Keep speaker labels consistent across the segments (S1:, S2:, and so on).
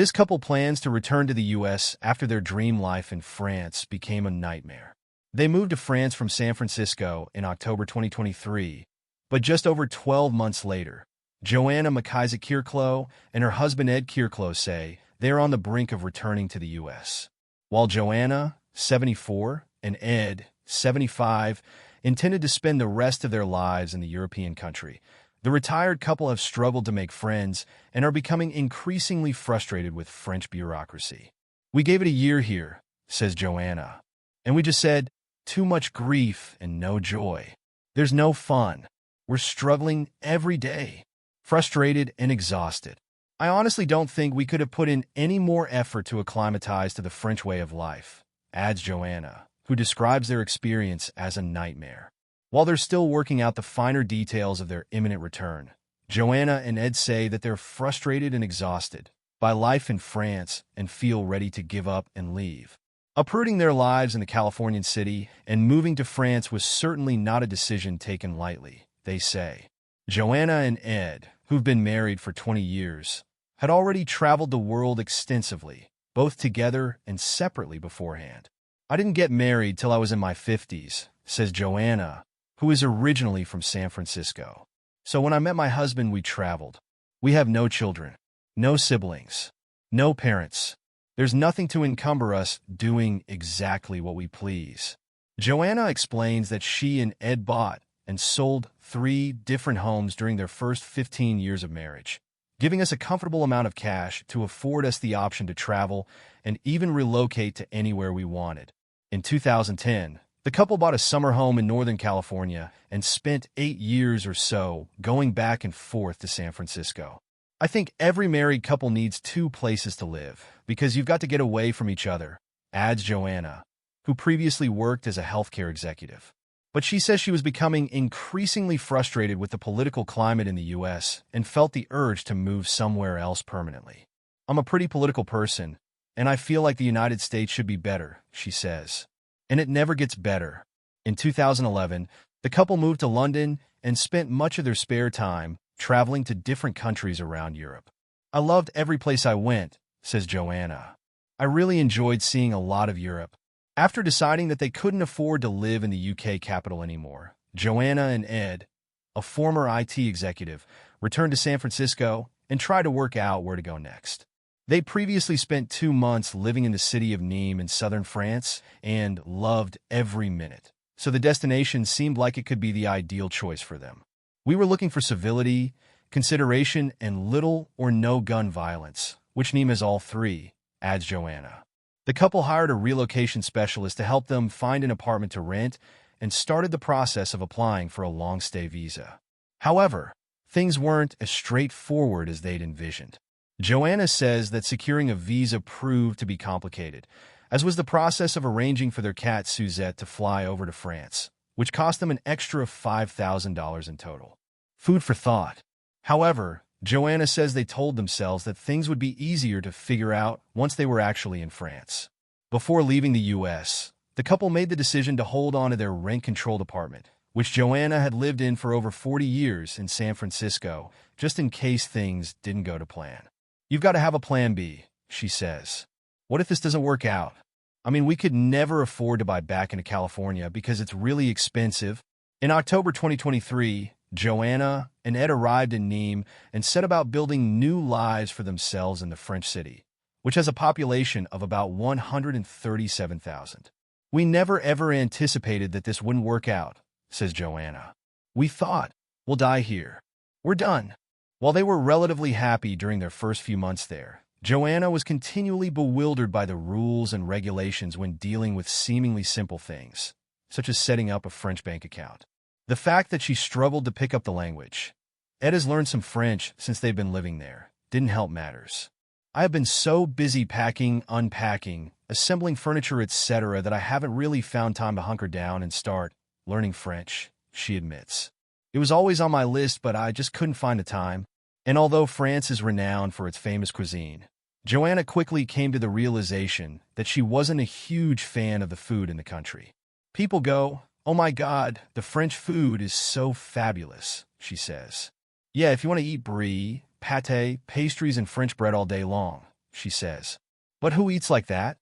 S1: This couple plans to return to the U.S. after their dream life in France became a nightmare. They moved to France from San Francisco in October 2023, but just over 12 months later, Joanna McIsaac-Kierklo and her husband Ed Kierklo say they are on the brink of returning to the U.S. While Joanna, 74, and Ed, 75, intended to spend the rest of their lives in the European country, the retired couple have struggled to make friends and are becoming increasingly frustrated with French bureaucracy. "We gave it a year here," says Joanna, "and we just said, too much grief and no joy. There's no fun. We're struggling every day, frustrated and exhausted. I honestly don't think we could have put in any more effort to acclimatize to the French way of life," adds Joanna, who describes their experience as a nightmare. While they're still working out the finer details of their imminent return, Joanna and Ed say that they're frustrated and exhausted by life in France and feel ready to give up and leave. Uprooting their lives in the Californian city and moving to France was certainly not a decision taken lightly, they say. Joanna and Ed, who've been married for 20 years, had already traveled the world extensively, both together and separately beforehand. "I didn't get married till I was in my 50s, says Joanna, who is originally from San Francisco. "So when I met my husband, we traveled. We have no children, no siblings, no parents. There's nothing to encumber us doing exactly what we please." Joanna explains that she and Ed bought and sold 3 different homes during their first 15 years of marriage, giving us a comfortable amount of cash to afford us the option to travel and even relocate to anywhere we wanted. In 2010, the couple bought a summer home in Northern California and spent 8 years or so going back and forth to San Francisco. "I think every married couple needs 2 places to live because you've got to get away from each other," adds Joanna, who previously worked as a healthcare executive. But she says she was becoming increasingly frustrated with the political climate in the U.S. and felt the urge to move somewhere else permanently. "I'm a pretty political person, and I feel like the United States should be better," she says. And it never gets better. In 2011, the couple moved to London and spent much of their spare time traveling to different countries around Europe. "I loved every place I went," says Joanna. "I really enjoyed seeing a lot of Europe." After deciding that they couldn't afford to live in the UK capital anymore, Joanna and Ed, a former IT executive, returned to San Francisco and tried to work out where to go next. They previously spent 2 months living in the city of Nîmes in southern France and loved every minute, so the destination seemed like it could be the ideal choice for them. "We were looking for civility, consideration, and little or no gun violence, which Nîmes has all 3, adds Joanna. The couple hired a relocation specialist to help them find an apartment to rent and started the process of applying for a long-stay visa. However, things weren't as straightforward as they'd envisioned. Joanna says that securing a visa proved to be complicated, as was the process of arranging for their cat Suzette to fly over to France, which cost them an extra $5,000 in total. Food for thought. However, Joanna says they told themselves that things would be easier to figure out once they were actually in France. Before leaving the U.S., the couple made the decision to hold on to their rent-controlled apartment, which Joanna had lived in for over 40 years in San Francisco, just in case things didn't go to plan. "You've got to have a plan B," she says. "What if this doesn't work out? I mean, we could never afford to buy back into California because it's really expensive." In October 2023, Joanna and Ed arrived in Nîmes and set about building new lives for themselves in the French city, which has a population of about 137,000. "We never ever anticipated that this wouldn't work out," says Joanna. "We thought, we'll die here. We're done." While they were relatively happy during their first few months there, Joanna was continually bewildered by the rules and regulations when dealing with seemingly simple things, such as setting up a French bank account. The fact that she struggled to pick up the language, Ed has learned some French since they've been living there, didn't help matters. "I have been so busy packing, unpacking, assembling furniture, etc. that I haven't really found time to hunker down and start learning French," she admits. "It was always on my list, but I just couldn't find the time." And although France is renowned for its famous cuisine, Joanna quickly came to the realization that she wasn't a huge fan of the food in the country. "People go, 'Oh my God, the French food is so fabulous,'" she says. "Yeah, if you want to eat brie, pâté, pastries, and French bread all day long, she says. But who eats like that?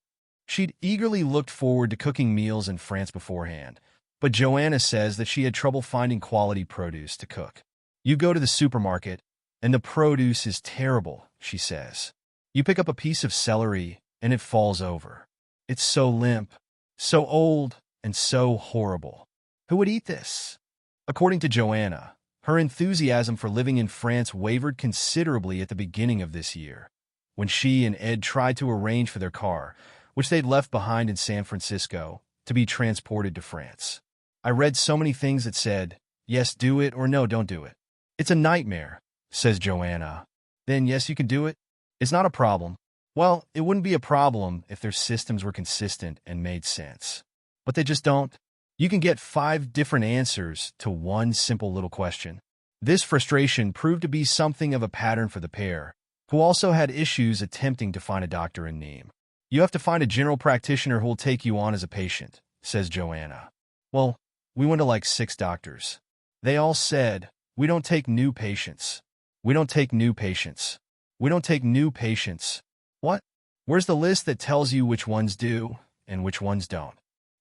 S1: She'd eagerly looked forward to cooking meals in France beforehand, but Joanna says that she had trouble finding quality produce to cook. You go to the supermarket, and the produce is terrible, she says. You pick up a piece of celery, and it falls over. It's so limp, so old, and so horrible. Who would eat this? According to Joanna, her enthusiasm for living in France wavered considerably at the beginning of this year, when she and Ed tried to arrange for their car, which they'd left behind in San Francisco, to be transported to France. I read so many things that said, yes, do it, or no, don't do it. It's a nightmare, says Joanna. Then yes, you can do it. It's not a problem. Well, it wouldn't be a problem if their systems were consistent and made sense. But they just don't. You can get 5 different answers to one simple little question. This frustration proved to be something of a pattern for the pair, who also had issues attempting to find a doctor in Nîmes. You have to find a general practitioner who will take you on as a patient, says Joanna. Well, we went to like 6 doctors. They all said, we don't take new patients. We don't take new patients. We don't take new patients. What? Where's the list that tells you which ones do and which ones don't?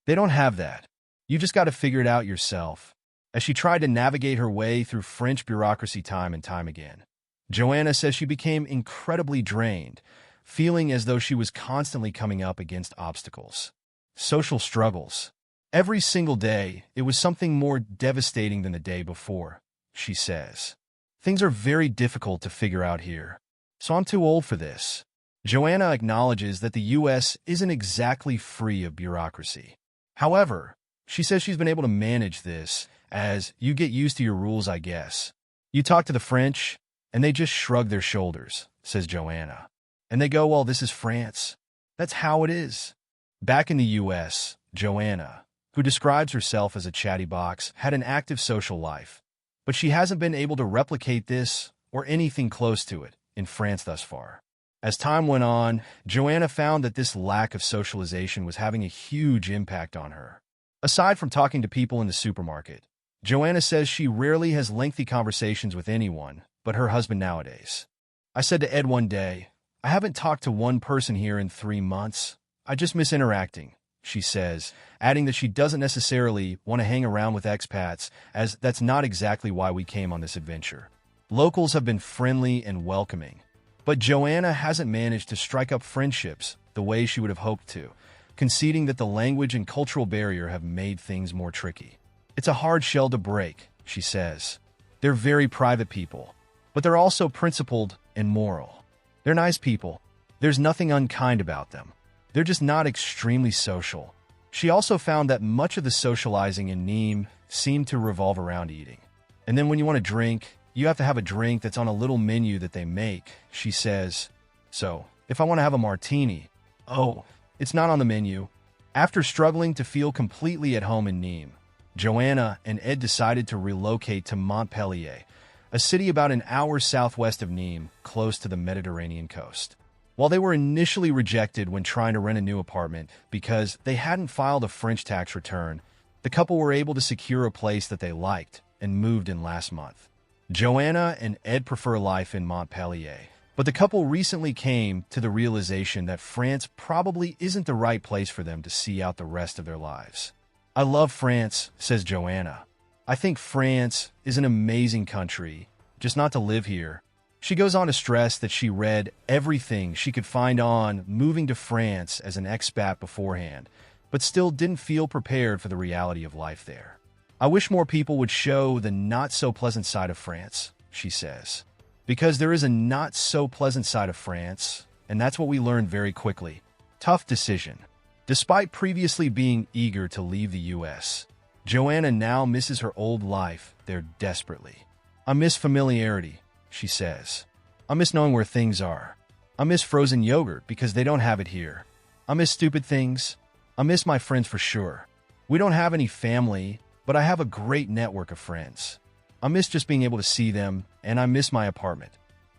S1: They don't have that. You just got to figure it out yourself. As she tried to navigate her way through French bureaucracy time and time again, Joanna says she became incredibly drained, feeling as though she was constantly coming up against obstacles. Social struggles. Every single day, it was something more devastating than the day before, she says. Things are very difficult to figure out here, so I'm too old for this. Joanna acknowledges that the U.S. isn't exactly free of bureaucracy. However, she says she's been able to manage this, as you get used to your rules, I guess. You talk to the French, and they just shrug their shoulders, says Joanna. And they go, well, this is France. That's how it is. Back in the U.S., Joanna, who describes herself as a chattybox, had an active social life. But she hasn't been able to replicate this, or anything close to it, in France thus far. As time went on, Joanna found that this lack of socialization was having a huge impact on her. Aside from talking to people in the supermarket, Joanna says she rarely has lengthy conversations with anyone but her husband nowadays. I said to Ed one day, I haven't talked to one person here in 3 months. I just miss interacting, she says, adding that she doesn't necessarily want to hang around with expats, as that's not exactly why we came on this adventure. Locals have been friendly and welcoming, but Joanna hasn't managed to strike up friendships the way she would have hoped to, conceding that the language and cultural barrier have made things more tricky. It's a hard shell to break, she says. They're very private people, but they're also principled and moral. They're nice people. There's nothing unkind about them. They're just not extremely social. She also found that much of the socializing in Nîmes seemed to revolve around eating. And then when you want to drink, you have to have a drink that's on a little menu that they make, she says. So, if I want to have a martini, oh, it's not on the menu. After struggling to feel completely at home in Nîmes, Joanna and Ed decided to relocate to Montpellier, a city about an hour southwest of Nîmes, close to the Mediterranean coast. While they were initially rejected when trying to rent a new apartment because they hadn't filed a French tax return, the couple were able to secure a place that they liked and moved in last month. Joanna and Ed prefer life in Montpellier, but the couple recently came to the realization that France probably isn't the right place for them to see out the rest of their lives. I love France, says Joanna. I think France is an amazing country, just not to live here. She goes on to stress that she read everything she could find on moving to France as an expat beforehand, but still didn't feel prepared for the reality of life there. I wish more people would show the not-so-pleasant side of France, she says. Because there is a not-so-pleasant side of France, and that's what we learned very quickly. Tough decision. Despite previously being eager to leave the U.S., Joanna now misses her old life there desperately. I miss familiarity, she says. I miss knowing where things are. I miss frozen yogurt because they don't have it here. I miss stupid things. I miss my friends for sure. We don't have any family, but I have a great network of friends. I miss just being able to see them, and I miss my apartment.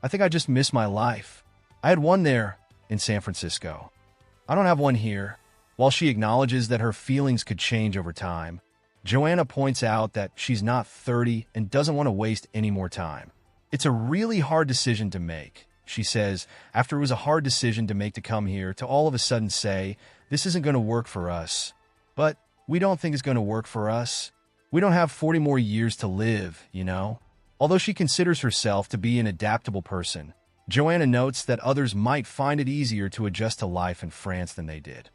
S1: I think I just miss my life. I had one there in San Francisco. I don't have one here. While she acknowledges that her feelings could change over time, Joanna points out that she's not 30 and doesn't want to waste any more time. It's a really hard decision to make, she says, after it was a hard decision to make to come here, to all of a sudden say, this isn't going to work for us. But we don't think it's going to work for us. We don't have 40 more years to live, you know? Although she considers herself to be an adaptable person, Joanna notes that others might find it easier to adjust to life in France than they did.